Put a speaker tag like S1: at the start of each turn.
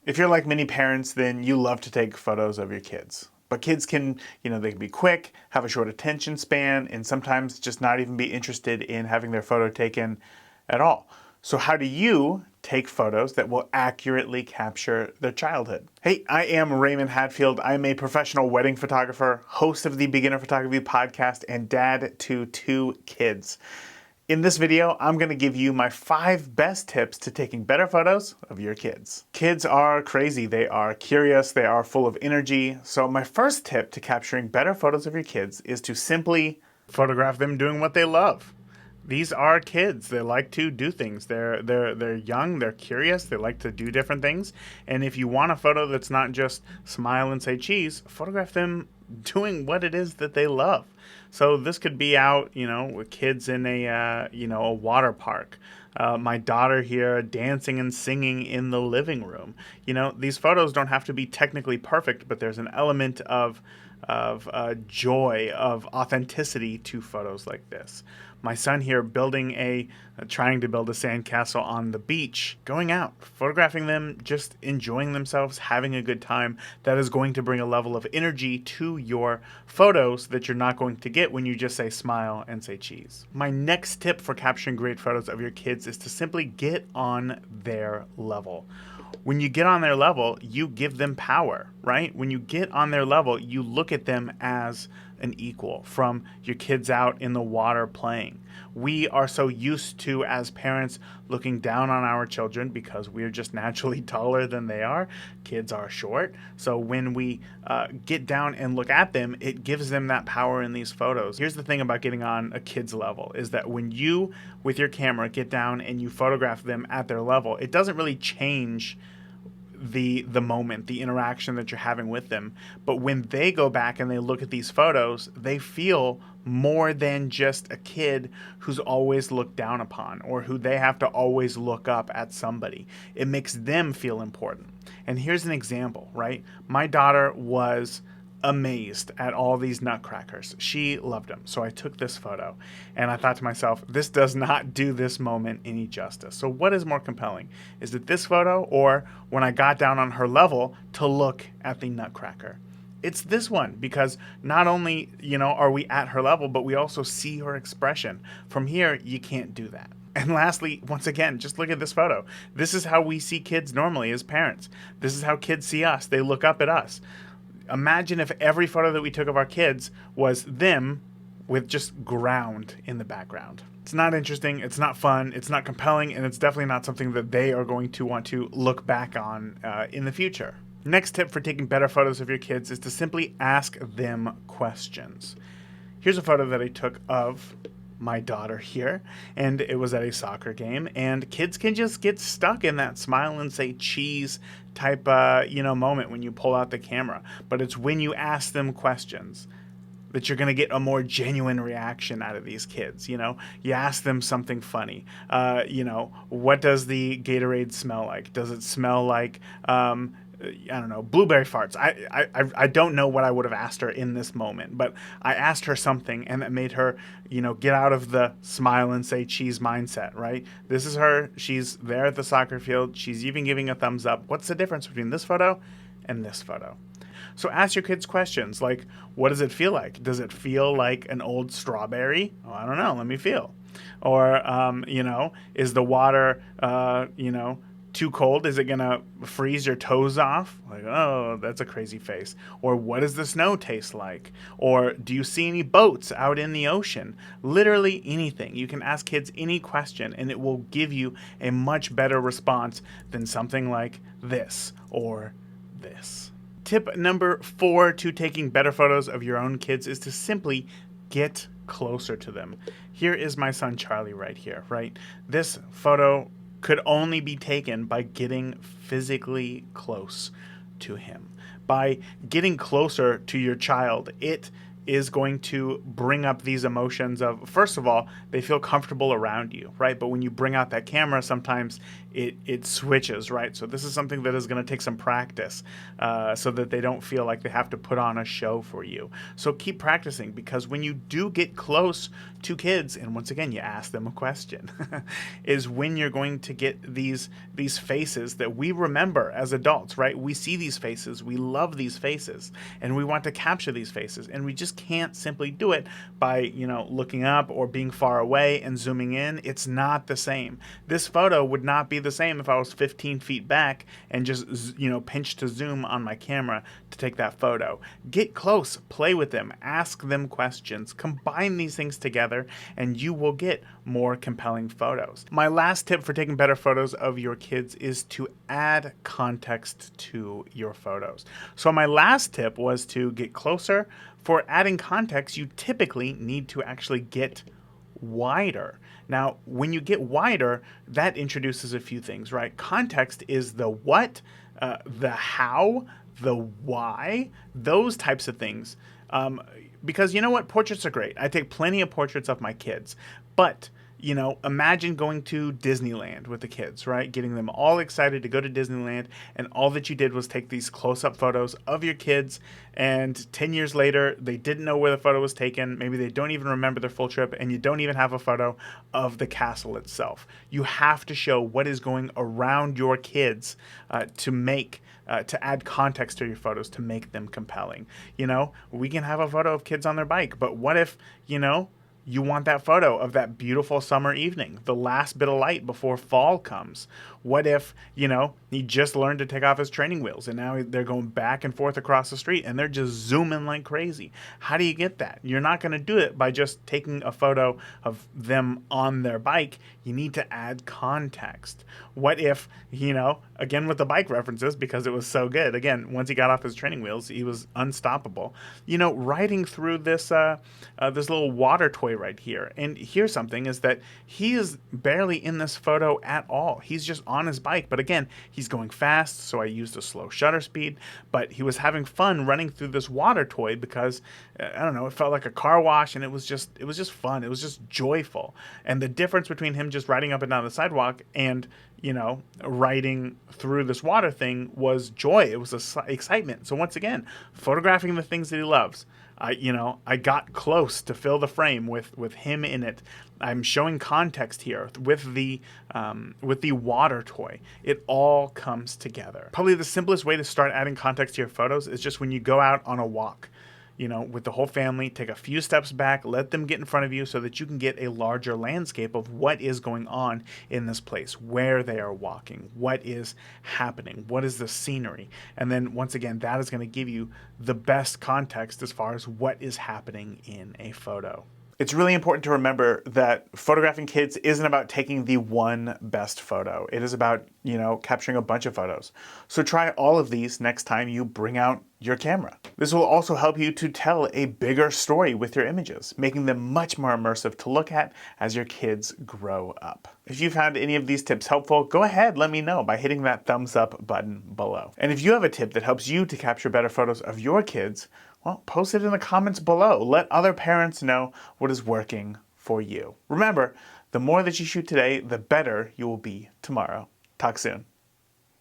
S1: If you're like many parents, then you love to take photos of your kids. But kids can, they can be quick, have a short attention span, and sometimes just not even be interested in having their photo taken at all. So how do you take photos that will accurately capture their childhood? Hey, I am Raymond Hatfield. I'm a professional wedding photographer, host of the Beginner Photography podcast, and dad to 2 kids. In this video, I'm going to give you my 5 best tips to taking better photos of your kids. Kids are crazy. They are curious. They are full of energy. So my first tip to capturing better photos of your kids is to simply photograph them doing what they love. These are kids. They like to do things. They're young. They're curious. They like to do different things. And if you want a photo that's not just smile and say cheese, photograph them doing what it is that they love. So this could be out, with kids in a water park. My daughter here dancing and singing in the living room. These photos don't have to be technically perfect, but there's an element of joy, of authenticity to photos like this. My son here trying to build a sandcastle on the beach, going out, photographing them, just enjoying themselves, having a good time. That is going to bring a level of energy to your photos that you're not going to get when you just say smile and say cheese. My next tip for capturing great photos of your kids is to simply get on their level. When you get on their level, you give them power, right? When you get on their level, you look at them as an equal, from your kids out in the water playing. We are so used to, as parents, looking down on our children because we're just naturally taller than they are. Kids are short. So when we get down and look at them, it gives them that power in these photos. Here's the thing about getting on a kid's level, is that when you, with your camera, get down and you photograph them at their level, it doesn't really change the moment, the interaction that you're having with them. But when they go back and they look at these photos, they feel more than just a kid who's always looked down upon, or who they have to always look up at somebody. It makes them feel important. And here's an example, right? My daughter was amazed at all these nutcrackers. She loved them. So I took this photo and I thought to myself, this does not do this moment any justice. So what is more compelling? Is it this photo, or when I got down on her level to look at the nutcracker? It's this one, because not only, are we at her level, but we also see her expression. From here, you can't do that. And lastly, once again, just look at this photo. This is how we see kids normally as parents. This is how kids see us. They look up at us. Imagine if every photo that we took of our kids was them with just ground in the background. It's not interesting, it's not fun, it's not compelling, and it's definitely not something that they are going to want to look back on in the future. Next tip for taking better photos of your kids is to simply ask them questions. Here's a photo that I took of my daughter here, and it was at a soccer game, and kids can just get stuck in that smile and say cheese type moment when you pull out the camera. But it's when you ask them questions that you're going to get a more genuine reaction out of these kids. You ask them something funny. What does the Gatorade smell like? Does it smell like blueberry farts? I don't know what I would have asked her in this moment, but I asked her something, and that made her, get out of the smile and say cheese mindset, right? This is her. She's there at the soccer field. She's even giving a thumbs up. What's the difference between this photo and this photo? So ask your kids questions like, what does it feel like? Does it feel like an old strawberry? Oh, I don't know. Let me feel. Or, is the water, too cold? Is it going to freeze your toes off? Like, oh, that's a crazy face. Or what does the snow taste like? Or do you see any boats out in the ocean? Literally anything. You can ask kids any question, and it will give you a much better response than something like this or this. Tip number 4 to taking better photos of your own kids is to simply get closer to them. Here is my son Charlie right here, right? This photo could only be taken by getting physically close to him. By getting closer to your child, it is going to bring up these emotions of, first of all, they feel comfortable around you, right? But when you bring out that camera, sometimes it switches, right? So this is something that is going to take some practice so that they don't feel like they have to put on a show for you. So keep practicing, because when you do get close to kids, and once again, you ask them a question, is when you're going to get these faces that we remember as adults, right? We see these faces, we love these faces, and we want to capture these faces, and we just can't simply do it by, looking up or being far away and zooming in. It's not the same. This photo would not be the same if I was 15 feet back and just, pinch to zoom on my camera to take that photo. Get close, play with them, ask them questions, combine these things together, and you will get more compelling photos. My last tip for taking better photos of your kids is to add context to your photos. So my last tip was to get closer. For adding context, you typically need to actually get wider. Now, when you get wider, that introduces a few things, right? Context is the what, the how, the why, those types of things. Because you know what? Portraits are great. I take plenty of portraits of my kids, but imagine going to Disneyland with the kids, right? Getting them all excited to go to Disneyland, and all that you did was take these close-up photos of your kids, and 10 years later, they didn't know where the photo was taken. Maybe they don't even remember their full trip, and you don't even have a photo of the castle itself. You have to show what is going around your kids to add context to your photos to make them compelling. We can have a photo of kids on their bike, but what if, you want that photo of that beautiful summer evening, the last bit of light before fall comes? What if, he just learned to take off his training wheels and now they're going back and forth across the street and they're just zooming like crazy? How do you get that? You're not going to do it by just taking a photo of them on their bike. You need to add context. What if, again with the bike references, because it was so good, again, once he got off his training wheels, he was unstoppable. Riding through this little water toy right here. And here's something, is that he is barely in this photo at all. He's just on his bike. But again, he's going fast, so I used a slow shutter speed. But he was having fun running through this water toy because, I don't know, it felt like a car wash, and it was just fun. It was just joyful. And the difference between him just riding up and down the sidewalk and, riding through this water thing was joy. It was excitement. So once again, photographing the things that he loves. I got close to fill the frame with him in it. I'm showing context here with the water toy. It all comes together. Probably the simplest way to start adding context to your photos is just when you go out on a walk, with the whole family, take a few steps back, let them get in front of you so that you can get a larger landscape of what is going on in this place, where they are walking, what is happening, what is the scenery. And then once again, that is going to give you the best context as far as what is happening in a photo. It's really important to remember that photographing kids isn't about taking the one best photo. It is about, capturing a bunch of photos. So try all of these next time you bring out your camera. This will also help you to tell a bigger story with your images, making them much more immersive to look at as your kids grow up. If you found any of these tips helpful, go ahead, let me know by hitting that thumbs up button below. And if you have a tip that helps you to capture better photos of your kids, well, post it in the comments below. Let other parents know what is working for you. Remember, the more that you shoot today, the better you will be tomorrow. Talk soon.